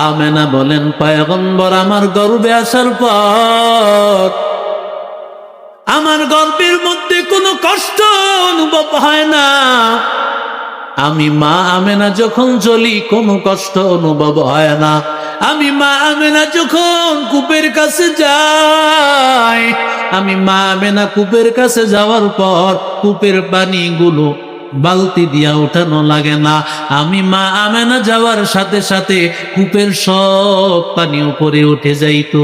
আমেনা বলেন, পয়গম্বর আমার গর্ভে আসার পর আমার গর্ভের মধ্যে কোনো কষ্ট অনুভব হয় না। আমি মা আমেনা যখন চলি কোনো কষ্ট অনুভব হয় না। আমি মা আমেনা যখন কূপের কাছে যাই, আমি মা আমেনা কূপের কাছে যাওয়ার পর কূপের পানিগুলো বালতি দিয়া উঠানো লাগে না। আমি মা আমেনা যাওয়ার সাথে সাথে কূপের সব পানি উপরে উঠে যাইতো।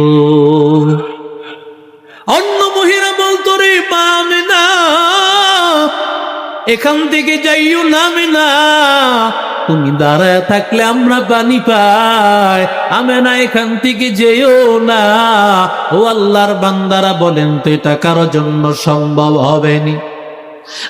অন্য মহিলা বলতো, রে মা আমেনা, এখান থেকে যাইও না আমেনা, তুমি দাঁড়ায় থাকলে আমরা পানি পাই, আমেনা এখান থেকে যেও না। ও আল্লাহর বান্দারা, বলেন তো এটা কারো জন্য সম্ভব হবে নি?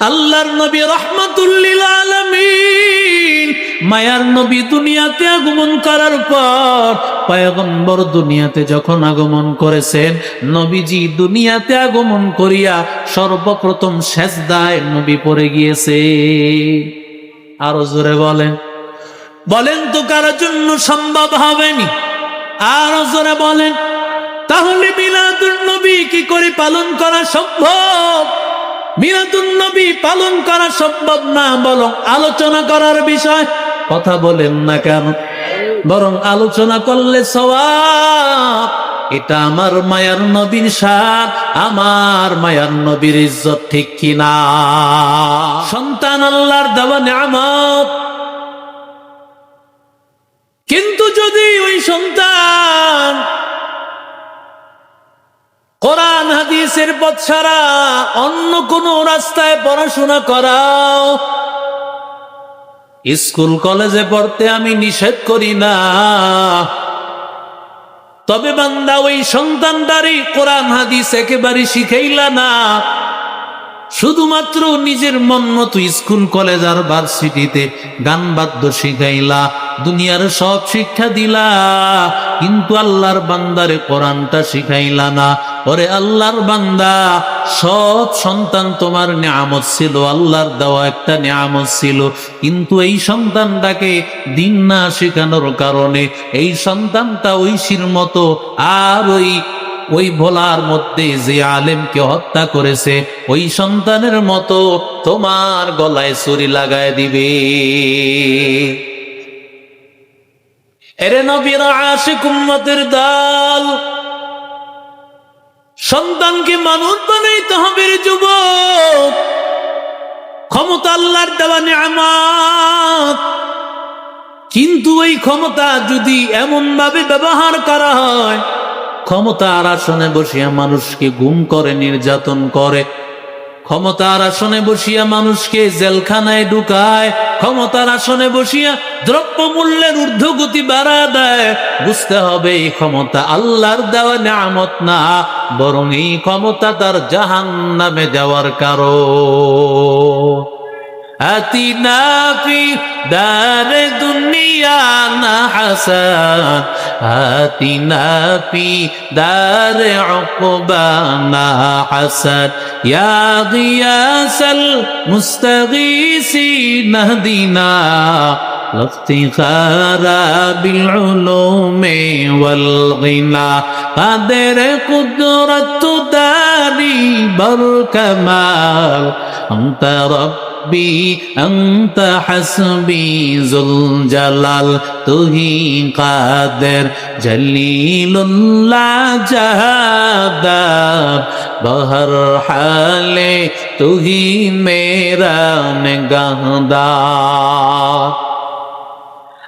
আল্লাহর নবী রাহমাতুল লিল আলামিন, মায়ার নবী দুনিয়াতে আগমন করার পর, পয়গম্বর দুনিয়াতে যখন আগমন করেছেন, নবীজি দুনিয়াতে আগমন করিয়া সর্বপ্রথম সেজদায় নবী পড়ে গিয়েছে। আরো জোরে বলেন, বলেন তো কারোর জন্য সম্ভব হবেনি? আরো জোরে বলেন। তাহলে মিলাদুন নবী কি করে পালন করা সম্ভব? মিলাদুন নবী পালন করা সম্ভব না, বরং আলোচনা করার বিষয়। কথা বলেন না কেন? বরং আলোচনা করলে সওয়াব। এটা আমার মায়ার নবীর শান, আমার মায়ার নবীর ইজ্জত, ঠিক কিনা? সন্তান আল্লাহর দেওয়া নিয়ামত, কিন্তু যদি ওই সন্তান কোরআন হাদিসের পথ ছাড়া অন্য কোনো রাস্তায় পড়াশোনা করাও, স্কুল কলেজে পড়তে আমি নিষেধ করি না, তবে বান্দা ওই সন্তানটারই কোরআন হাদিস একেবারে শিখাইলা না, শুধুমাত্র নিজের মন মতো স্কুল কলেজ আর ভার্সিটিতে গান বাদ্য শিখাইলা, দুনিয়ার সব শিক্ষা দিলা, কিন্তু আল্লাহর বান্দারে কোরআনটা শিখাইলা না। ওরে আল্লাহর বান্দা, সব সন্তান তোমার নিয়ামত ছিল, আল্লাহর দেওয়া একটা নিয়ামত ছিল, কিন্তু এই সন্তানটাকে দিন না শেখানোর কারণে এই সন্তানটা ঐশীর মতো আর ওই ভোলার মধ্যে যে আলেমকে হত্যা করেছে ওই সন্তানের মতো তোমার গলায় ছুরি লাগায় দিবে। এরে নবীর আশিক উম্মতের দল, সন্তানকে মানুষ বানাইতে হবে রে যুবক। ক্ষমতা আল্লাহর দেওয়া নিয়ামত, কিন্তু ওই ক্ষমতা যদি এমন ভাবে ব্যবহার করা হয়, ক্ষমতার আসনে বসিয়া মানুষকে গুম করে, নির্যাতন করে, ক্ষমতার আসনে বসিয়া মানুষকে জেলখানায় ঢুকায়, ক্ষমতার আসনে বসিয়া দ্রব্যমূল্যের ঊর্ধ্বগতি বাড়া দেয়, বুঝতে হবে এই ক্ষমতা আল্লাহর দেওয়া নিয়ামত না, বরং এই ক্ষমতা তার জাহান্নামে যাওয়ার কারণ। আতিনা ফি দারে দুনিয়া না হাসান, আতিনা ফি দারে উকবা না হাসান, ইয়া গিয়াসাল মুস্তাগীসিন ইহদিনা ইফতিখারা বিল উলুমি ওয়াল গিনা, কাদের কুদরত দারি বল কামাল, আনতা রব্বি আনতা হাসবি যুল জালাল, তুহি কাদের জলিলুল্লাহ জাহাদার, বহর হালে তুহি মেরা নিগাহদার।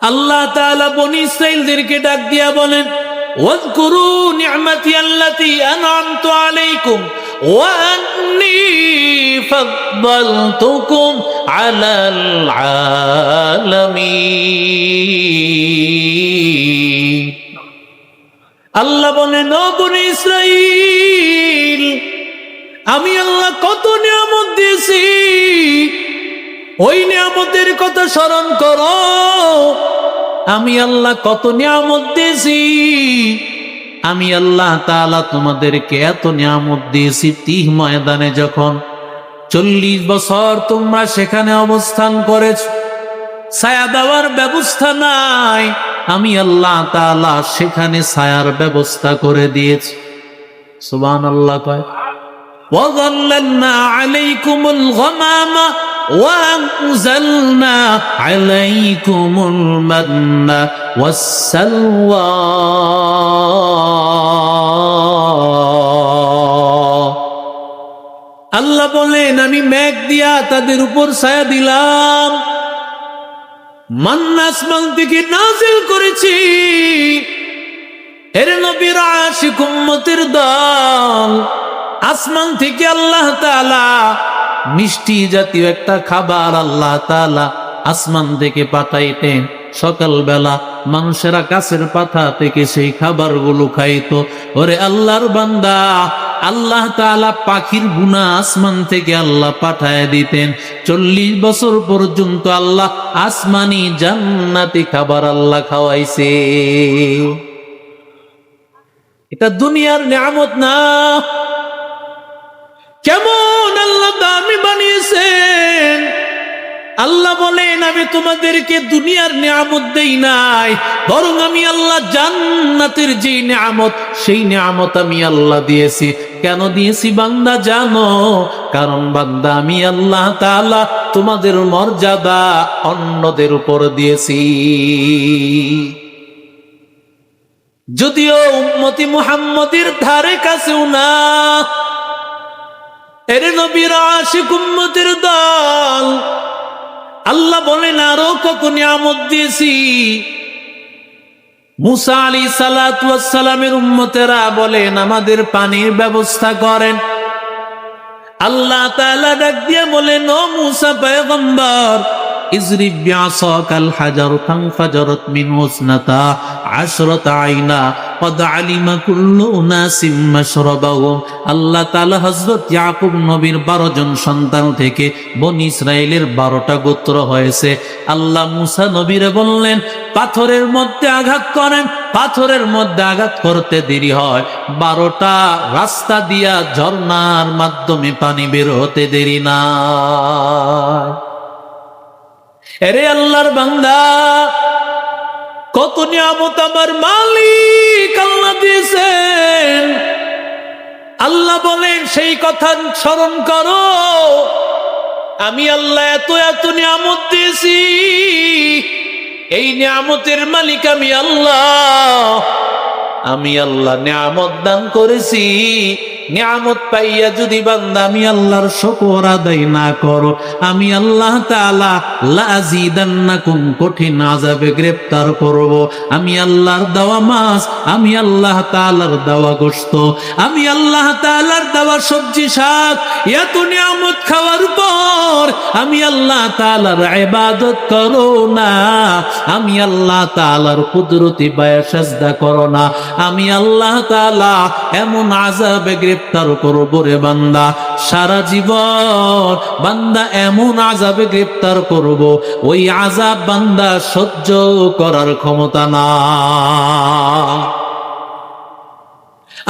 আল্লাহ তাআলা বনি ইসরাঈলদেরকে ডাক দিয়া বলেন, ওয়াজকুরু নি'মাতি আল্লাতী আন'আমতু আলাইকুম ওয়া আন্নী ফাদ্দালতুকুম আলাল আলামিন। আল্লাহ বলেন, ও বনি ইসরাঈল, আমি আল্লাহ কত নিয়ামত দিয়েছি, ওই নিয়ামতের কথা স্মরণ করো। আমি আল্লাহ কত নিয়ামত দিয়েছি, আমি আল্লাহ তাআলা তোমাদেরকে এত নিয়ামত দিয়েছি। তিহ ময়দানে যখন 40 বছর তোমরা সেখানে অবস্থান করেছ, ছায়া দেওয়ার ব্যবস্থা নাই, আমি আল্লাহ তাআলা সেখানে ছায়ার ব্যবস্থা করে দিয়েছি। সুবহানাল্লাহ কয় وَظَلَّلْنَا عَلَيْكُمُ الْغَمَامَ وَأَنزَلْنَا عَلَيْكُمُ الْمَنَّ وَالسَّلْوَىٰ আল্লাহ বলেন আমি মেঘ দিয়া তাদের উপর ছায়া দিলাম, মান্না আসমান থেকে নাজিল করেছি। এর নবীর আশিক উম্মতের দল, আসমান থেকে আল্লাহ তাআলা মিষ্টি জাতীয় একটা খাবার আল্লাহ তাআলা আসমান থেকে পাঠাইতেন। সকালবেলা মানুষেরা গাছের পাতা থেকে সেই খাবারগুলো খাইতো। ওরে আল্লাহর বান্দা, আল্লাহ তাআলা পাখির গুনা আসমান থেকে আল্লাহ পাঠায় দিতেন। 40 বছর পর্যন্ত আল্লাহ আসমানি জান্নাতি খাবার আল্লাহ খাওয়াইছে। এটা দুনিয়ার নিয়ামত না? কেমন আল্লাহ দামি বানিয়েছেন। আল্লাহ বলেন আমি তোমাদেরকে দুনিয়ার নিয়ামত দেই নাই, বরং আমি আল্লাহ জান্নাতের যে নিয়ামত সেই নিয়ামত আমি আল্লাহ দিয়েছি। কেন দিয়েছি বান্দা জানো? কারণ বান্দা আমি আল্লাহ তাআলা তোমাদের মর্যাদা অন্যদের উপর দিয়েছি। যদিও উম্মতি মুহাম্মদের ধারে কাছেও না। এর নবীর আশিক উম্মতের দল, আল্লাহ বলেন আরো কত নিয়ামত দিয়েছি। মুসা আলাইহিস সালাতু ওয়াস সালামের উম্মতেরা বলেন আমাদের পানির ব্যবস্থা করেন। আল্লাহ তাআলা ডাক দিয়ে বলেন ও মুসা পয়গম্বর, ইজরিব বিআসাকাল হাজার ফানফাজারাত মিনহু ইসনাতা আশরাতা আইনা قد علم كل أناس مشربهم। আল্লাহ তাআলা হযরত ইয়াকুব নবীর 12 জন সন্তান থেকে বনি ইসরাইলের 12টা গোত্র হয়েছে। আল্লাহ মুসা নবীরে বললেন পাথরের মধ্যে আঘাত করেন। পাথরের মধ্যে আঘাত করতে দেরি হয়, 12টা রাস্তা দিয়া ঝর্ণার মাধ্যমে পানি বের হতে দেরি না। এরে আল্লাহর বান্দা, কত নিয়ামত আমার মালিক আল্লাহ দিয়েছেন। আল্লাহ বলেন সেই কথা স্মরণ করো, আমি আল্লাহ এত এত নিয়ামত দিয়েছি। এই নিয়ামতের মালিক আমি আল্লাহ। আমি আল্লাহ নিয়ামত দান করেছি। নিয়ামত পাইয়া যদি বান্দা আমি আল্লাহর শুকর আদায় না করো, আমি আল্লাহ তাআলা লাযিদান্নাকুম কঠিন আযাবে গ্রেফতার করব। আমি আল্লাহর দেওয়া মাছ, আমি আল্লাহ তাআলার দেওয়া গোশত, আমি আল্লাহ তাআলার দেওয়া সবজি শাক, এত নিয়ামত খাওয়ার পর আমি আল্লাহ তাআলার ইবাদত করো না, আমি আল্লাহ তাআলার কুদরতি পায়ে সিজদা করো না, আমি আল্লাহ তাআলা এমন আযাবে গ্রেফতার করব রে বান্দা, সারা জীবন বান্দা এমন আযাবে গ্রেফতার করব, ওই আযাব বান্দা সহ্য করার ক্ষমতা না।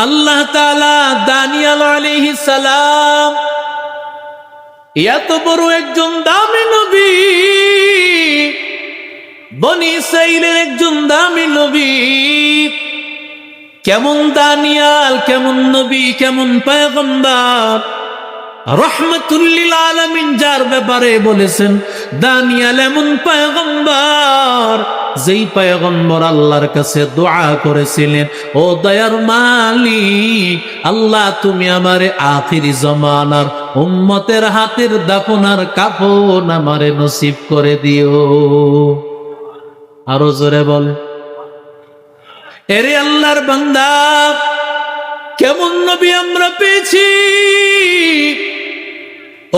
আল্লাহ তাআলা দানিয়েল আলাইহিস সালাম এত বড় একজন দামি নবী, বনি ইসরাইলের একজন দামি নবী। কেমন দানিয়াল, কেমন নবী, কেমন পয়গম্বর, রহমাতুল লিল আলামিন যার ব্যাপারে বলেছেন দানিয়াল এমন পয়গম্বর, যেই পয়গম্বর আল্লাহর কাছে দোয়া করেছিলেন ও দয়ার মালিক আল্লাহ তুমি আমারে আখিরি জামানার উম্মতের হাতের দাফনার কাফন আমারে নসিব করে দিও। আরো জোরে বলে এরে আল্লাহর বান্দা, কেমন নবী আমরা পেয়েছি।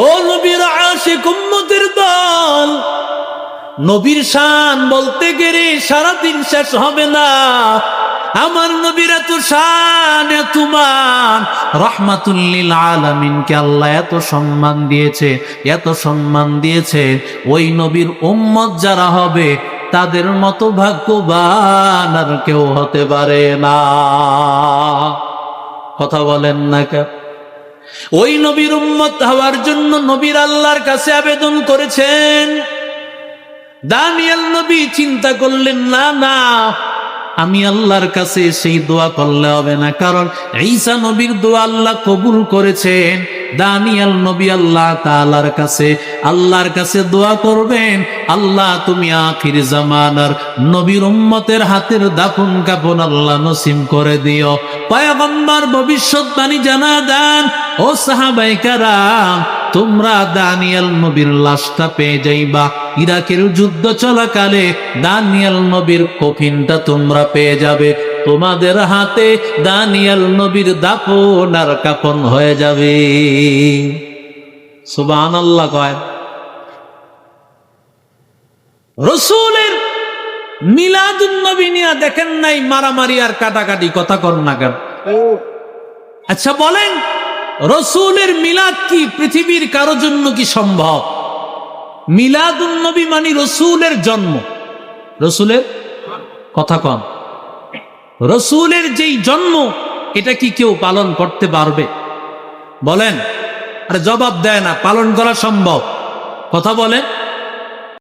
ও নবীর আশিক উম্মতের দল, নবীর শান বলতে গেলে সারাদিন শেষ হবে না। আমার নবীর এত শান, এত মান, রহমাতুল লিল আলামিনকে আল্লাহ এত সম্মান দিয়েছে, এত সম্মান দিয়েছে। ওই নবীর উম্মত যারা হবে তাদের মতো ভাগ্যবান আর কেউ হতে পারে না। কথা বলেন না কেন? ওই নবীর উম্মত হওয়ার জন্য নবীর আল্লাহর কাছে আবেদন করেছেন, দানিয়েল নবী চিন্তা করলেন, না না, আমি আল্লাহর কাছে সেই দোয়া করলে হবে না, কারণ ঈসা নবীর দোয়া আল্লাহ কবুল করেছেন। দানিয়েল নবী আল্লাহর কাছে দোয়া করবেন, আল্লাহ তুমি আখির জামানার নবীর উম্মতের হাতের দাফন কাফন আল্লাহ নসিব করে দিও। পয়গম্বর ভবিষ্যৎবাণী জানা দেন, ও সাহাবায়ে কেরাম, তোমরা দানিয়েল নবীর লাশটা পেয়ে যাইবা। ইরাকের যুদ্ধ চলাকালে দানিয়েল নবীর কফিনটা তোমরা পেয়ে যাবে, তোমাদের হাতে দানিয়েল নবীর দাফন আর কাফন হয়ে যাবে। সুবহানাল্লাহ কয়। রাসূলের মিলাদুন নবী নিয়ে দেখেন নাই মারামারি আর কাটাকাটি, কথা কর না কেন? আচ্ছা বলেন, রাসূলের মিলাদ কি পৃথিবীর কারোর জন্য কি সম্ভব? মিলাদুন নবী মানে রাসূলের জন্ম, রাসূলের কথা কন, রাসূলের যেই জন্ম, এটা কি কেউ পালন করতে পারবে? বলেন। আরে জবাব দেয় না, পালন করা সম্ভব, কথা বলেন।